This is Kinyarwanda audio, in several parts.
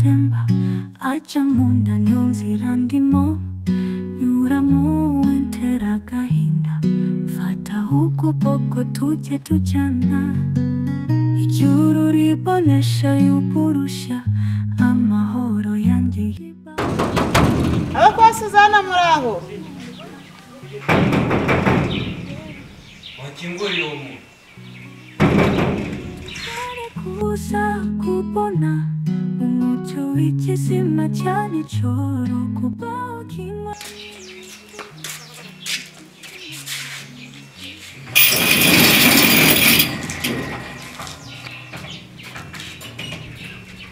temba acha munda nyonzira ndimo nyuramo wentera gahinda fata huku poko tuje tujana ijuru ribonesha yupurusha amahoro yanjye aba kwa Suzana muraho wakingori omu kuza kubona umucyo w'ikizima cyane cyoro kubaho kimwe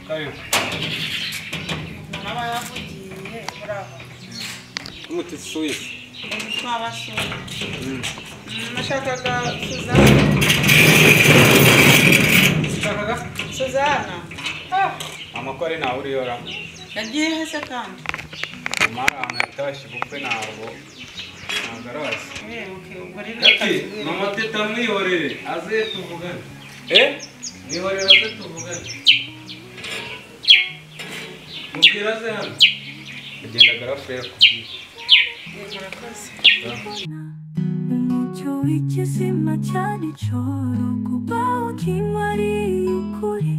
kayo mama yavugiye muraho umuti Suisse twabasuye nashakaga Suzana Suzana amakore nawe uriyora yagiye hese kandi mara anatashi bukwe nabo nagarazi okay ubwo rero ati mama teta mwihorere aze tuvugane mwihorere aze tuvugane mubwira ze hano agenda garafere murakoze umucyo w'ikizima cyane cyoro kubaho kimwe ari ukuri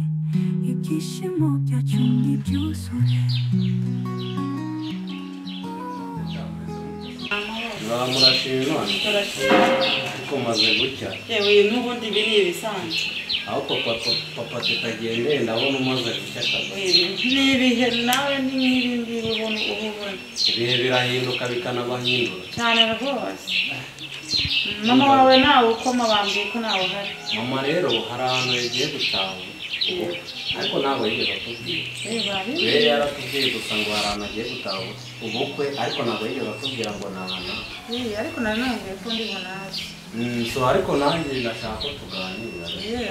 ibyishimo byacu n'ibyuzure murashima kuko maze gucya yewe n'ubundi biri ibisanzwe aho papa tutagendeye ndabona umaze gucya kabisa n'ibihe nawe n'ibindi ubona ibihe birahinduka bikanabahindura cyane rwose mama wawe nawe ukoma bambwiye ko nawe uhari mama rero hari ahantu yagiye gutaha ariko ntabwo yigeze atubwira rero yaratubwiye gusa ngo hari ahantu agiye gutaha ubukwe ariko ntabwo yigeze atubwira ngo ni ahantu ariko nanone ko ndibona hasi so ariko nanjye ndashaka ko tuganira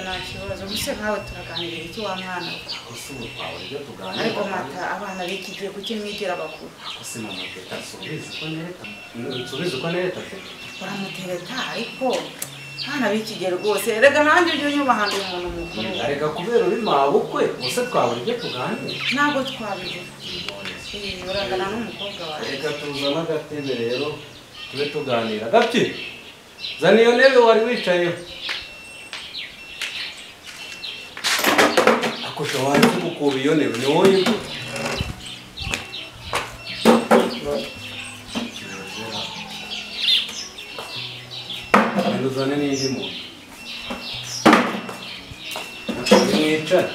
nta kibazo gusa nkawe turaganira iki wa mwana gusa ubu twawe ibyo tuganira ariko mata abana b'iki gihe kuki mwigira bakuru gusa mama teta subiza uko nereta baramutereta ariko hana b'iki gihe rwose rega nanjye ujye unyubahana umuntu mukuru reka kubera uri mabukwe gusa twabura ibyo tuganira ntabwo twabigira urangana n'umukobwa wawe reka tuzane agatebe rero tube tuganira gapfi zana iyo ntebe wari wicayeho akusha wari kukuba iyo ntebe ni wowe uzane n'indi muntu mwicare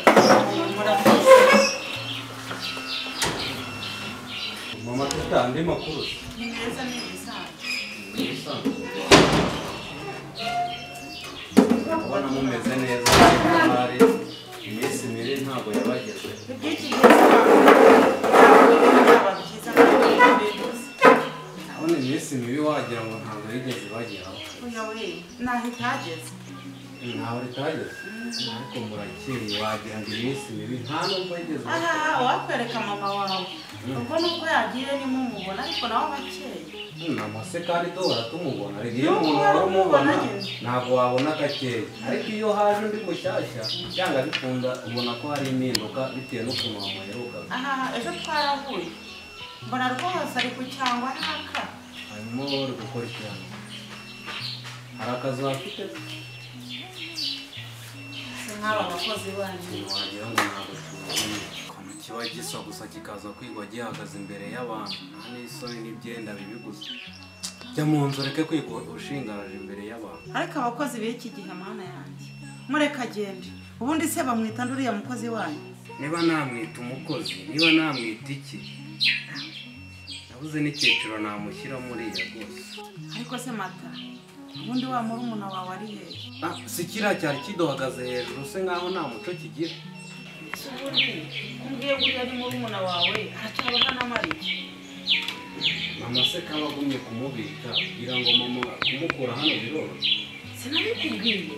mama teta andi makuru ni meza ni ibisanzwe ubona mumeze neza hari iminsi miri ntabwo yabageze iby'iki gihe ntabwo byiza nabona iminsi mibi wagira ngo ntabwo yigeze bageraho naho itageze ntaho ritageze ariko murakeye wagira ngo iminsi mibi nta nubwo yigeze wakwereka mama wawe ubwo nubwo yagiye nimumubona ariko nawe bakeye namase kandi duhora tumubona rero iyo umuntu waramubona ntabwo wabona gakeya ariko iyo haje undi mushyashya cyangwa bikunda ubona ko hari impinduka bitewe n'ukuntu wamuherukaga ejo twarahuye mbona rwose ari ku cyangwa ntaka hanyuma uri gukora ikintu hari akazi wafite nk'aba bakozi banyu wagira ngo ntabwo tubona ukuntu kiba gisa gusa kikaza kwigwa gihagaze imbere y'abantu nta n'isoni n'ibyenda bibi gusa jya mu nzu reke kwigwa ushingaraje imbere y'abantu ariko abakozi b'iki gihe mana yanjye mureka agende ubundi se bamwita nduriya mukozi wanyu niba namwita umukozi niba namwita iki nabuze n'icyiciro namushyira muri iyo rwose ariko se mata ubundi wa murumuna wawe ari hehe si kiriya cyari kiduhagaze hejuru se nkaho nta muco kigira ubundi umbwiye ko ari murumuna wawe aracyaba hano amariye mama se kaba agumye kumubika kugira ngo mama kumukura hano biroroshye sinabikubwiye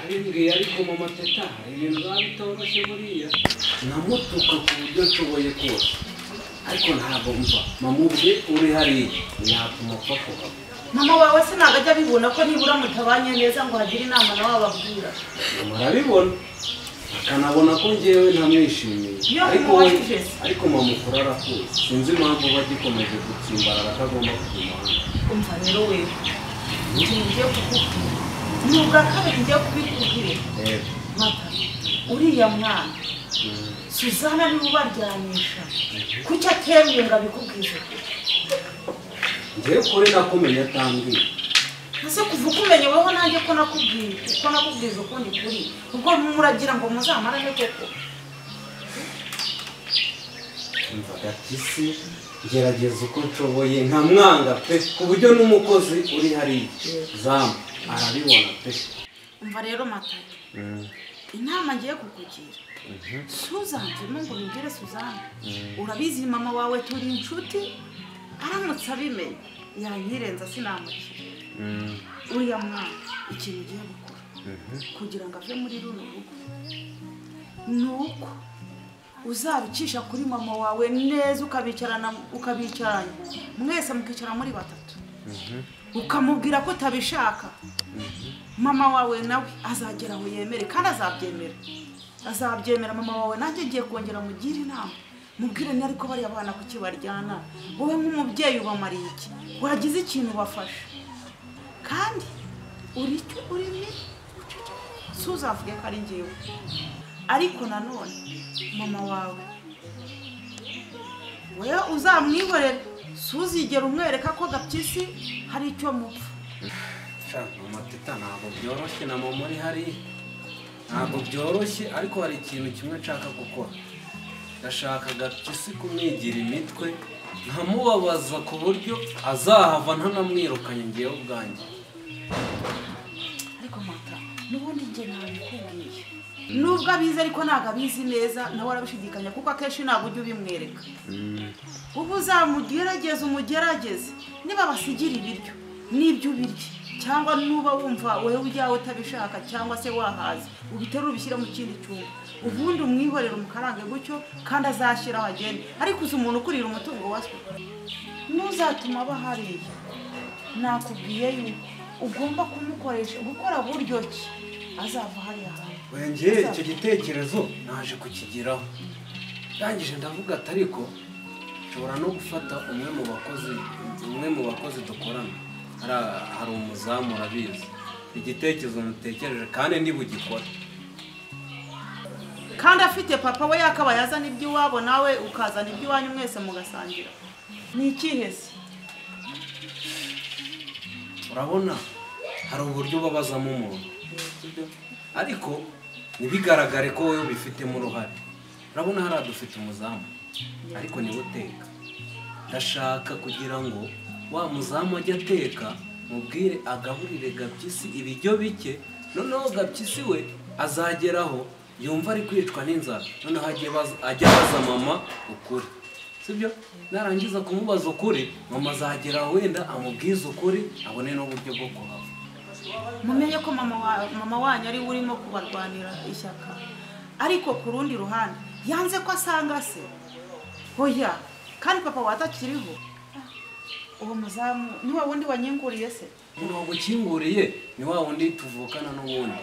arimbwiye ariko mama teta hari ibintu biba bitoroshye buriya namutuka ku buryo nshoboye kose ariko ntabwo mva mama ubwe uri hariya ntiyatuma apfa kuhava mama wawe se ntabwo ajya abibona ko nibura mutabanye neza ngo hagire inama nawe ababwira murabibona akanabona ko njyewe ntamwishimiye Iyo ariko umubajije se. ariko mama ukura arakuzi sinzi impamvu bagikomeje gutsimbarara atagomba kuguma hano. umva rero we ngiye kukubwira ni ubwa kabiri ngiye kubikubwira mata uriya mwana Suzana niwe ubaryamisha kuki ateruye ngo abikubwize njyewe kuri nakumenya atambwiye ese kuva ukumenya weho nanjye ko nakubwiza ukundi kuri ubwo muragira ngo muzamarane koko umva Gatisi gerageza uko nshoboye nkamwanga pe ku buryo n'umukozi uri hariya zamu arabibona pe. umva rero mata inama ngiye kukugira Suzana ngo nigire Suzana urabizi mama wawe turi inshuti aramutse abimenye yanyirenza sinamukira uriya mwana ikintu ugiye gukora kugira ngo ave muri runo rugo nuko uzabicisha kuri mama wawe neza ukabicaranya mwese mukicara muri batatu ukamubwira ko utabishaka mama wawe nawe azagera aho yemere kandi azabyemera mama wawe nanjye ngiye kongera mugire inama mubwire ni ariko bari abana kuki baryana wowe nk'umubyeyi ubamariye iki wagize ikintu bafasha kandi urimi suzavuge ko ari njyewe ariko nanone mama wawe wewe uzamwihorere suzigera umwereka ko Gapyisi hari icyo mupfa mama teta ntabwo byoroshye na mama uri hariya ntabwo byoroshye ariko hari ikintu kimwe nshaka gukora ndashaka Gapyisi kumwigira imitwe nkamubabaza ku buryo azahava ntanamwirukanye ngewe ubwanjye ariko mata n'ubundi njye ntabikubwiye nubwo abizi ariko ntabwo abizi neza nawe arabishidikanya kuko akenshi ntabwo ujya ubimwereka ubu umugerageze niba basigira ibiryo n'ibyo ubirya cyangwa nuba wumva wowe ujyawe utabishaka cyangwa se wahaze ubiterura ubishyira mu kindi cyumba ubundi umwihorera umukarange gutyo kandi azashyiraho agende ariko uzi umuntu ukurira umutungo waswe ntuzatuma aba hariya nakubwiye yuko ugomba kumukoresha gukora buryo ki azava hariya hantu wengeye icyo gitekerezo naje kukigiraho ndangije ndavuga ati ariko nshobora no gufata umwe mu bakozi dukorana hari umuzamu urabizi igitekerezo mutekereje kandi ntibugikora kandi afite papa we yakaba yazana iby'iwabo nawe ukazana iby'iwanyu mwese mugasangira ni ikihese urabona hari uburyo babazamo umuntu ariko ntibigaragare ko wowe ubifitemo uruhare urabona hariya dufite umuzamu ariko niwe uteka ndashaka kugira ngo wa muzamu ajya ateka mubwire agaburire Gapyisi ibiryo bike noneho Gapyisi we azageraho yumva ari kwicwa n'inzara noneho ajya abaza mama ukuri sibyo narangiza kumubaza ukuri mama azagera wenda amubwiza ukuri abone n'uburyo bwo kuhava mumenye ko mama wanyu ari urimo kubarwanira ishyaka ariko ku rundi ruhande yanze ko asanga se hoya kandi papa watakiriho uwo muzamu ni wa wundi wanyinguriye se ntabwo ukinguriye ni wa wundi tuvukana n'ubundi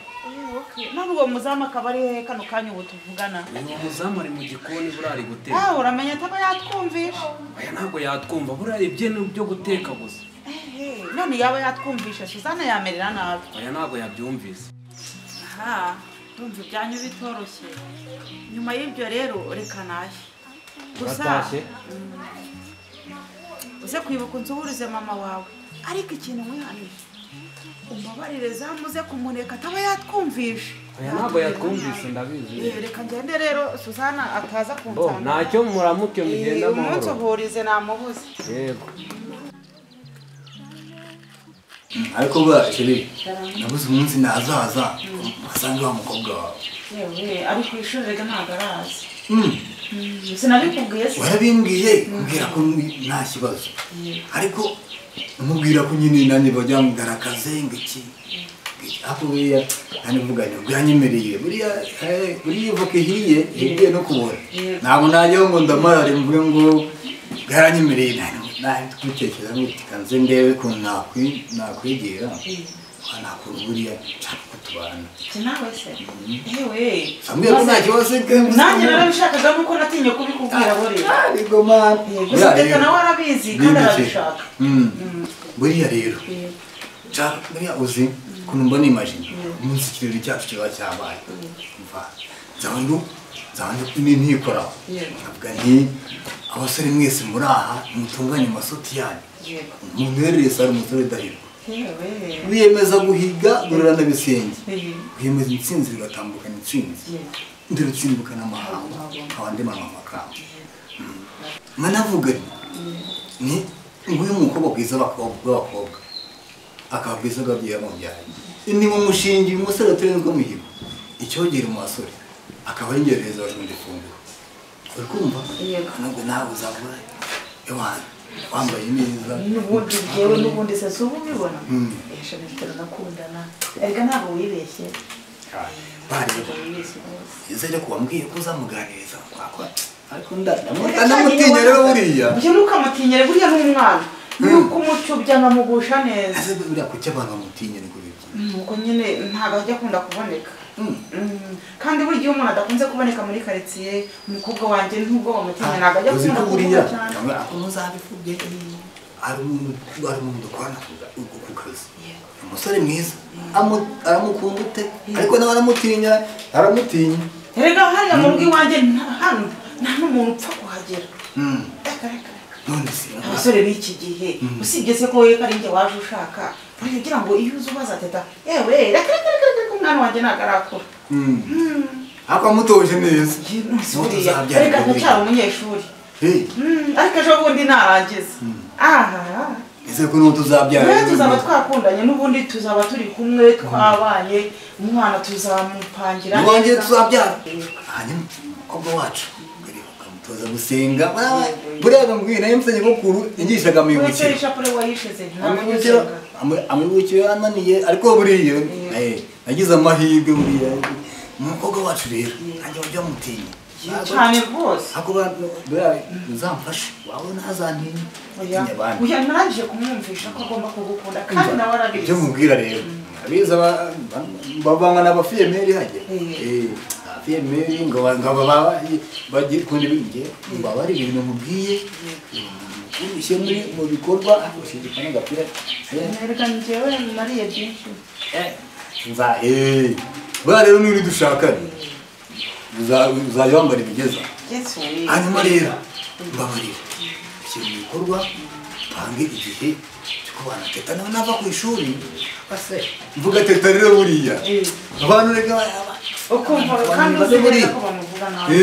none uwo muzamu akaba ari hehe kano kanya ubu tuvugana uwo muzamu ari mu gikoni buriya ari guteka uramenya ataba yatwumvisha oya ntabwo yatwumva buriya ibye byo guteka gusa none yaba yatwumvisha Suzana yamerera nabi oya ntabwo yabyumvise ndumva ibyanyu bitoroshye nyuma y'ibyo rero reka nahe gusa uze kwibuka unsuhurize mama wawe ariko ikintu mwihanije umbabarire zamuze kumuneka ataba yatwumvisha oya ntabwo yatwumvise ndabizi reka ngende rero Suzana ataza kunsanga ntacyo muramuke mugenda amahoro umunsi uhurize namubuze yego ariko bashiri nabuze umunsi nazaza asanga wa mukobwa wawe ari ku ishuri rega ntabwo arazi sinabikubwiye se warabimbwiye kumbwira ko nta kibazo ariko umubwira ko nyine nanjye bajya mugaragaze ngo iki ako buriya kandi mvuga ngo bwanyemereye buriya voka ihiye igiye no kubora ntabwo najyaho ngo ndamarare mvuge ngo bwaranyemereye nawe twitekereza ngo kanze ndebe ko nakwigira nakuru buriya nshaka ko tubana nawe se yewe samwe ko nta kibazo nanjye narabishakaga nuko natinye kubikubwira buriya ariko man gusa teta nawe arabizi kandi arabishaka buriya rero nshaka buriya uzi ukuntu mbona imagine umunsi ikirori cyacu kiba cyabaye mva zandu nikoraho avuga nti abasore mwese muri aha mutunganye amasoti yanyu umuntu wese ari umusore udahirwa wiyemeza guhiga gororana bisenge wiyemeza intsinzi bigatambukana intsinzi ndero utsimbukana amahanga abandi amakamba manavuga ni nguyu umukobwa bwiza b'abakobwa akaba bwiza bw'ababyeyi bamubyaye ni mu mushingi umusore aturenzwe muhigo icyogera mu basore akaba ari ingereza bajundi funguro uri kumva ntabwo nawe uzabura ewana wambaye neza n'ubundi byewe n'ubundi se si ubu ubibona esha bitera nakundana erega ntabwo wibeshye bareba ize ryo kuwambwiye ko uzamuganiriza kwakora ariko ndamutinya rero buriya njye ntukamutinyere buriya n'umwana nuko umucubya nkamugusha neza ese buriya kuki abantu bamutinya ni kubiki nuko nyine ntabwo ajya akunda kuboneka kandi buri gihe umuntu adakunze kuboneka muri karitsiye umukobwa wanjye ntubwo bamutinya ntabwo ajya akunda kuboneka cyane ako ntuzabivubye ari umuntu dukorana ku kazi umusore mwiza aramukunda ute ariko nawe aramutinya erega hariya mu rugo iwanjye hano nta n'umuntu upfa kuhagera none se abasore b'iki gihe usibye se ko wowe ari njye waje ushaka uragira ngo iyo uzi ubaza teta yewe reka umwana wanjye ntabwo arakura ako amutoje neza reka ndacyari umunyeshuri ariko ejo bundi narangiza ese ko n'ubu tuzabyara tuzaba twakundanye n'ubundi tuzaba turi kumwe twabanye umwana tuzamupangira neza tuzabyara hanyuma umukobwa wacu tuza gusenga buriya mbwira nayo msenye gukuru ingishaga amibukiro ishapure wayishize amibukiro yananiye ariko buriya nagize amahirwe buriya umukobwa wacu rero nanjye wajya mutinya cyane rwose akuba uzamfashe wawe ntazantinya uya narangije kumwumvisha ko agomba kugukunda kandi nawe arabizi ibyo mubwira rero abiza babanga n'abafiyemeri hajya abafiyemeri ngo bagiye kundi binge baba ari ibintu mubwiye ushyire mu bikorwa ushidikana agapira reka njyewe nariye byinshi buriya rero n'uri dushakane uzajya wambara ibigeza hanyuma rero mbabarira ishyira mu bikorwa pange igihe cyo kubana teta nawe nava ku ishuri mvuga teta rero buriya abantu reka ukumva kandi uzi neza ko bamuvuga nawe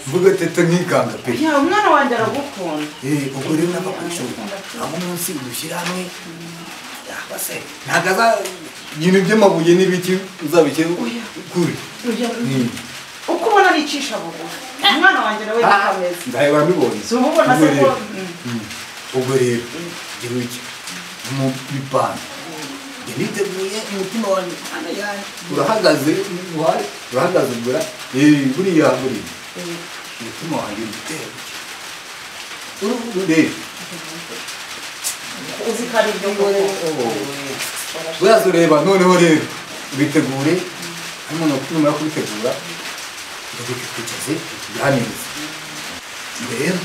mvuga teta nkikanga pe umwana wanjye aragukunda ubwo rero nava ku ishuri aho umunsi dushyira hamwe ntabwo aza ibintu by'amabuye n'ibiki uzabishyira kure uko ubona aricisha bugufi umwana wanjye nawe ntakameze ndahe barabibonye si uba ubona se ko ubwo rero gira iki mu bipanga niteguye umutima wanjye urahagaze ubura buriya umutima wanjye ugitera urebe uzi ko ari ibyo ngore buriya ureba noneho rero bitegure hano numara kubitegura twicaze tuganirize rero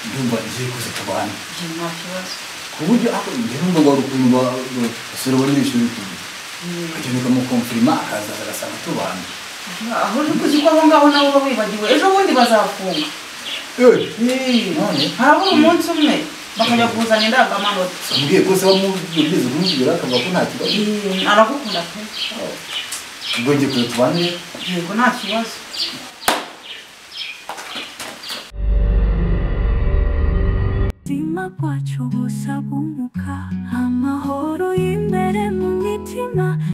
ndumva ngiye kuza tubana nta kibazo ku buryo ako ndumva ngo ukuntu basore abanyeshuri tuzi akagenda ukamukomfirima akaza agasanga tubana aho uri kuzi ko aho ngaho nabo uba wibagiwe ejo bundi bazafunga harabura umunsi umwe bakajya kuzana indangamanota mbwiye ko se wamubwiza kumubwira akavuga ko nta kibazo aragukunda pe ubwo ngiye kuza tubane yego nta kibazo ubuzima bwacu busaba umuka amahoro y'imbere mu mitima